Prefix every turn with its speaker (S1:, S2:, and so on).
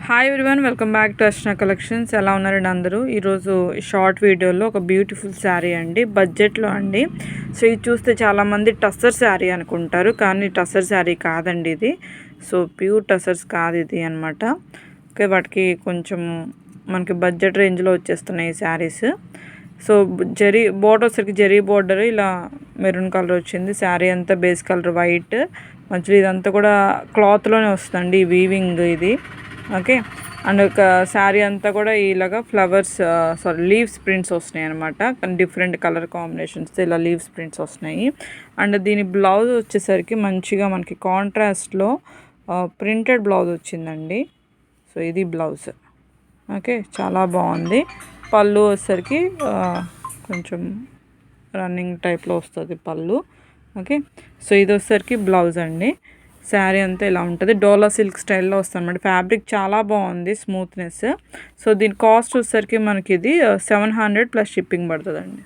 S1: Hi everyone, welcome back to Archana collections. ఎలా ఉన్నారండి అందరూ? ఈరోజు షార్ట్ వీడియోలో ఒక బ్యూటిఫుల్ శారీ అండి, బడ్జెట్లో అండి. సో ఇది చూస్తే చాలామంది టస్సర్ శారీ అనుకుంటారు, కానీ టస్సర్ శారీ కాదండి ఇది. సో ప్యూర్ టస్సర్స్ కాదు ఇది అనమాట. ఓకే, వాటికి కొంచెం మనకి బడ్జెట్ రేంజ్లో వచ్చేస్తున్నాయి ఈ శారీస్. సో జరీ బోర్డర్ వచ్చరికి జరీ బోర్డర్ ఇలా మెరూన్ కలర్ వచ్చింది. శారీ అంతా బేస్ కలర్ వైట్, మధ్యలో ఇదంతా కూడా క్లాత్లోనే వస్తుందండి వీవింగ్ ఇది. ఓకే, అండ్ ఒక శారీ అంతా కూడా ఇలాగా ఫ్లవర్స్ లీవ్స్ ప్రింట్స్ వస్తున్నాయి అనమాట. కానీ డిఫరెంట్ కలర్ కాంబినేషన్స్ ఇలా లీవ్స్ ప్రింట్స్ వస్తున్నాయి. అండ్ దీని బ్లౌజ్ వచ్చేసరికి మంచిగా మనకి కాంట్రాస్ట్లో ప్రింటెడ్ బ్లౌజ్ వచ్చిందండి. సో ఇది బ్లౌజ్. ఓకే, చాలా బాగుంది. పళ్ళు వచ్చేసరికి కొంచెం రన్నింగ్ టైప్లో వస్తుంది పళ్ళు. ఓకే, సో ఇది వచ్చేసరికి బ్లౌజ్ అండి. శారీ అంతా ఇలా ఉంటుంది, డోలా సిల్క్ స్టైల్లో వస్తుంది అనమాట. ఫ్యాబ్రిక్ చాలా బాగుంది, స్మూత్నెస్. సో దీని కాస్ట్ వచ్చేసరికి మనకి ఇది 700 ప్లస్ షిప్పింగ్ పడుతుందండి.